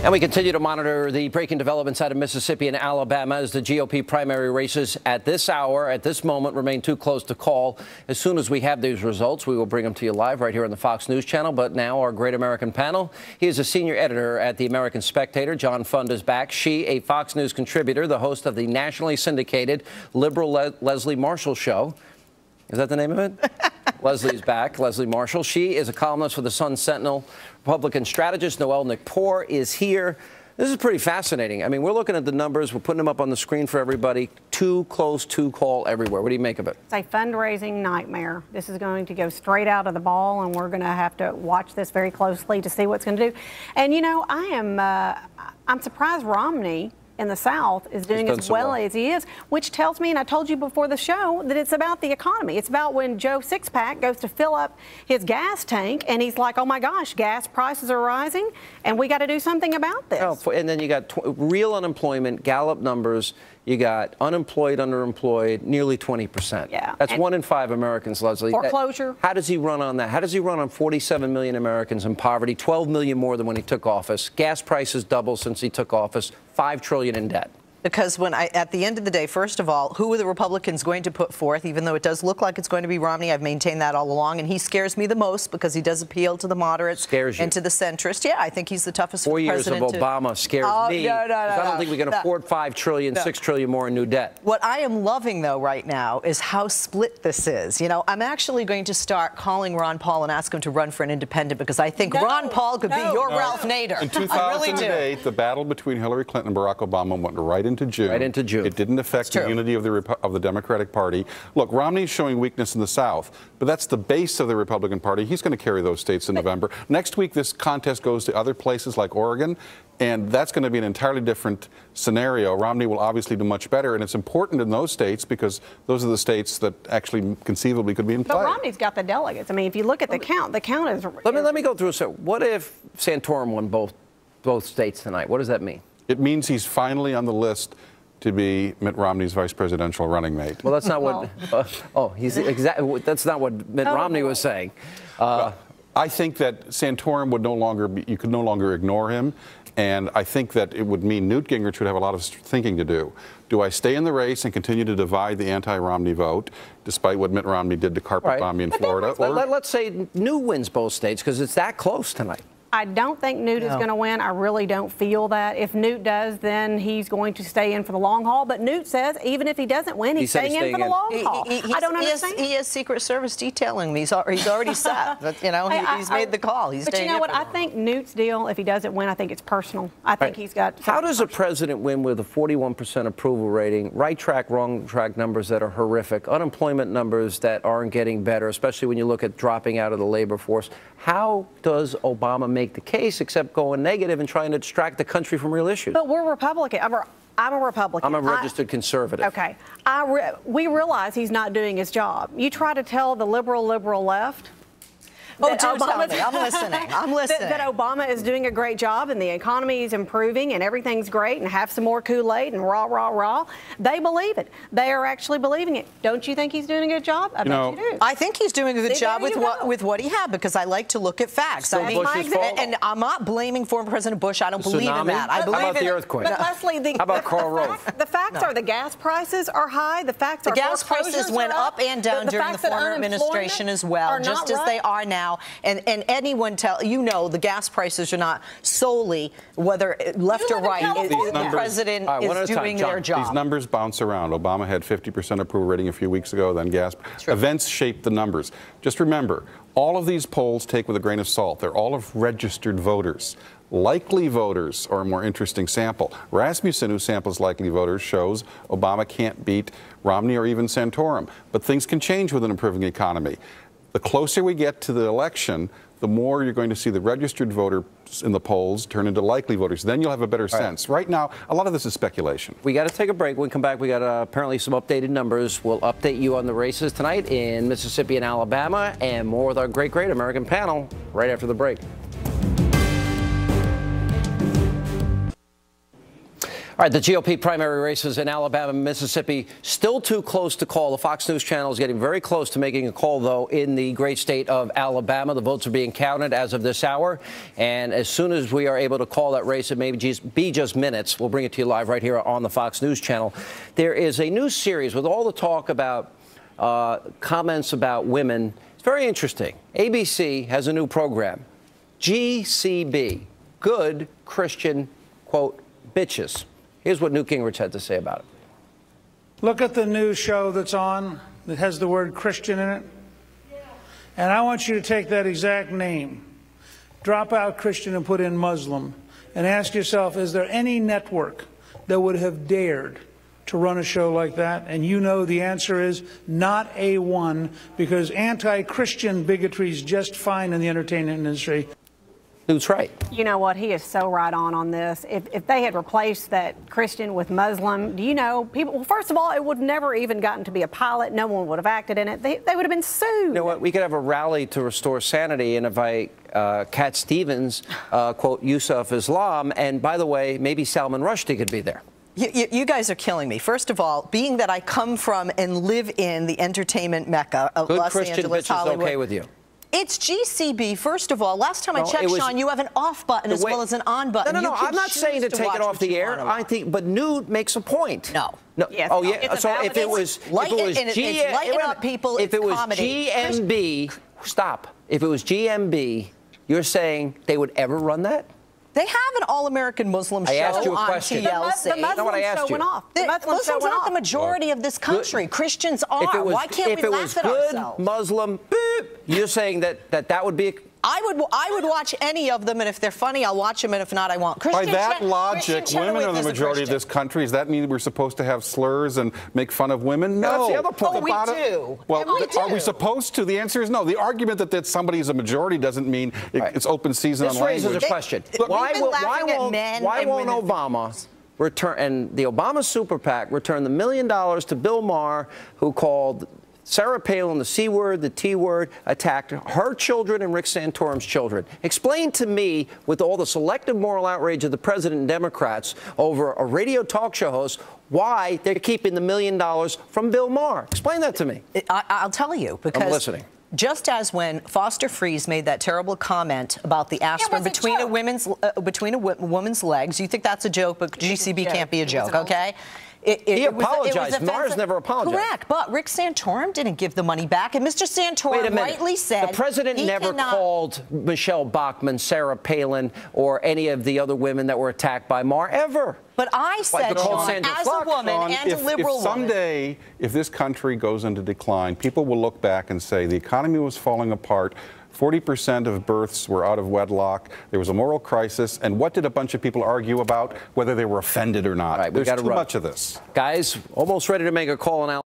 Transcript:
And we continue to monitor the breaking developments out of Mississippi and Alabama as the GOP primary races at this hour, at this moment, remain too close to call. As soon as we have these results, we will bring them to you live right here on the Fox News Channel. But now our Great American Panel. He is a senior editor at the American Spectator. John Fund is back. She, a Fox News contributor, the host of the nationally syndicated liberal Leslie Marshall Show. Is that the name of it? Leslie's back. Leslie Marshall. She is a columnist for the Sun Sentinel. Republican strategist Noel Nikpour is here. This is pretty fascinating. I mean, we're looking at the numbers. We're putting them up on the screen for everybody. Too close to call everywhere. What do you make of it? It's a fundraising nightmare. This is going to go straight out of the ball, and we're going to have to watch this very closely to see what's going to do. And, you know, I'm surprised Romney in the South is doing as well as he is, which tells me, and I told you before the show, that it's about the economy. It's about when Joe Sixpack goes to fill up his gas tank and he's like, oh my gosh, gas prices are rising and we got to do something about this. Oh, and then you got real unemployment, Gallup numbers. You got unemployed, underemployed, nearly 20%. Yeah. That's 1 in 5 Americans, Leslie. Foreclosure. How does he run on that? How does he run on 47 million Americans in poverty, 12 million more than when he took office? Gas prices doubled since he took office, $5 trillion in debt. Because at the end of the day, first of all, who are the Republicans going to put forth? Even though it does look like it's going to be Romney, I've maintained that all along, and he scares me the most because he does appeal to the moderates and to the centrist. Yeah, I think he's the toughest president. 4 years of Obama scares me. No, I don't think we can afford $5 trillion, $6 trillion more in new debt. What I am loving, though, right now is how split this is. You know, I'm actually going to start calling Ron Paul and ask him to run for an independent because I think Ron Paul could be your Ralph Nader. In 2008, the battle between Hillary Clinton and Barack Obama went right into June. Right into June. It didn't affect the unity of the Democratic Party. Look, Romney's showing weakness in the South, but that's the base of the Republican Party. He's going to carry those states in November. Next week, this contest goes to other places like Oregon, and that's going to be an entirely different scenario. Romney will obviously do much better, and it's important in those states because those are the states that actually conceivably could be in play. But Romney's got the delegates. I mean, if you look at the count is... Let me go through. So what if Santorum won both states tonight? What does that mean? It means he's finally on the list to be Mitt Romney's vice presidential running mate. Well, that's not what. That's not what Mitt Romney was saying. I think that Santorum would no longer be. You could no longer ignore him, and I think that it would mean Newt Gingrich would have a lot of thinking to do. Do I stay in the race and continue to divide the anti-Romney vote, despite what Mitt Romney did to carpet bomb me in Florida? Let's say Newt wins both states because it's that close tonight. I don't think Newt is going to win. I really don't feel that. If Newt does, then he's going to stay in for the long haul. But Newt says even if he doesn't win, he's staying in for the long haul. I don't understand. He has Secret Service detailing me. He's already set. You know, he's made the call. He's staying in. But you know what? I think Newt's deal, if he doesn't win, I think it's personal. I think he's got. How does a president win with a 41% approval rating, right track, wrong track numbers that are horrific, unemployment numbers that aren't getting better, especially when you look at dropping out of the labor force? How does Obama make the case except going negative and trying to distract the country from real issues? But we're Republican. I'm a Republican. I'm a registered conservative. Okay. We realize he's not doing his job. You try to tell the liberal left. Oh, do tell me. I'm listening. I'm listening. That Obama is doing a great job and the economy is improving and everything's great and have some more Kool-Aid and rah, rah, rah. They believe it. They are actually believing it. Don't you think he's doing a good job? I bet you do. I think he's doing a good job with what he had because I like to look at facts. And I'm not blaming former President Bush. I don't believe in that. I believe How about the earthquake? But Leslie, how about Karl Rove? The facts are the gas prices are high. The facts are the gas prices went up and down during the former administration as well, just as they are now. And anyone the gas prices are not solely whether left or right. The president is doing their job. These numbers bounce around. Obama had 50% approval rating a few weeks ago, then gas. Events shape the numbers. Just remember, all of these polls take with a grain of salt. They're all of registered voters. Likely voters are a more interesting sample. Rasmussen, who samples likely voters, shows Obama can't beat Romney or even Santorum. But things can change with an improving economy. The closer we get to the election, the more you're going to see the registered voters in the polls turn into likely voters. Then you'll have a better sense. Right now, a lot of this is speculation. We got to take a break. When we come back, we got apparently some updated numbers. We'll update you on the races tonight in Mississippi and Alabama, and more with our great American panel right after the break. All right, the GOP primary races in Alabama and Mississippi still too close to call. The Fox News Channel is getting very close to making a call, though, in the great state of Alabama. The votes are being counted as of this hour, and as soon as we are able to call that race, it may be just minutes. We'll bring it to you live right here on the Fox News Channel. There is a new series with all the talk about comments about women. It's very interesting. ABC has a new program, GCB, Good Christian, quote, Bitches. Here's what Newt Gingrich had to say about it. Look at the new show that's on that has the word Christian in it. And I want you to take that exact name, drop out Christian and put in Muslim, and ask yourself, is there any network that would have dared to run a show like that? And you know the answer is not a one, because anti-Christian bigotry is just fine in the entertainment industry. Newt's right. You know what? He is so right on this. If they had replaced that Christian with Muslim, do you know, people, well, first of all, it would never even gotten to be a pilot. No one would have acted in it. They would have been sued. You know what? We could have a rally to restore sanity and invite Cat Stevens, quote, Yusuf Islam. And by the way, maybe Salman Rushdie could be there. You guys are killing me. First of all, being that I come from and live in the entertainment mecca of Los Angeles, Hollywood. Good Christian bitch is okay with you. It's GCB, first of all. Last time I checked, Sean, you have an off button as well as an on button. No, I'm not saying to take it off the air. I think, but Newt makes a point. No. Yes, oh, yeah. So if it was GMB, stop. If it was GMB, you're saying they would ever run that? They have an all-American Muslim show on TLC. I asked you a question. The Muslim show went off. Muslims are not the majority of this country. Christians are. Why can't we laugh at ourselves? If it was good Muslim, boop, you're saying that would be... I would watch any of them, and if they're funny, I'll watch them, and if not, I won't. By that logic, women are the majority of this country. Does that mean we're supposed to have slurs and make fun of women? No. That's the other point. Oh, we do. Well, are we supposed to? The answer is no. The argument that somebody is a majority doesn't mean it's open season on language. This raises a question. Why won't Obama return, and the Obama super PAC return the $1 million to Bill Maher, who called Sarah Palin the C word, the T word, attacked her children and Rick Santorum's children? Explain to me, with all the selective moral outrage of the president and Democrats over a radio talk show host, why they're keeping the $1 million from Bill Maher. Explain that to me. I'll tell you, because I'm listening. Just as when Foster Freeze made that terrible comment about the aspirin between a woman's legs, you think that's a joke, but GCB can't be a joke, okay? He apologized. Maher's never apologized. Correct, but Rick Santorum didn't give the money back, and Mr. Santorum rightly said the president never called Michelle Bachmann, Sarah Palin, or any of the other women that were attacked by Maher, ever. But I said, Sean, as a woman and a liberal woman. Someday, if this country goes into decline, people will look back and say the economy was falling apart, 40% of births were out of wedlock, there was a moral crisis, and what did a bunch of people argue about? Whether they were offended or not. Right, There's too much of this. Guys, almost ready to make a call on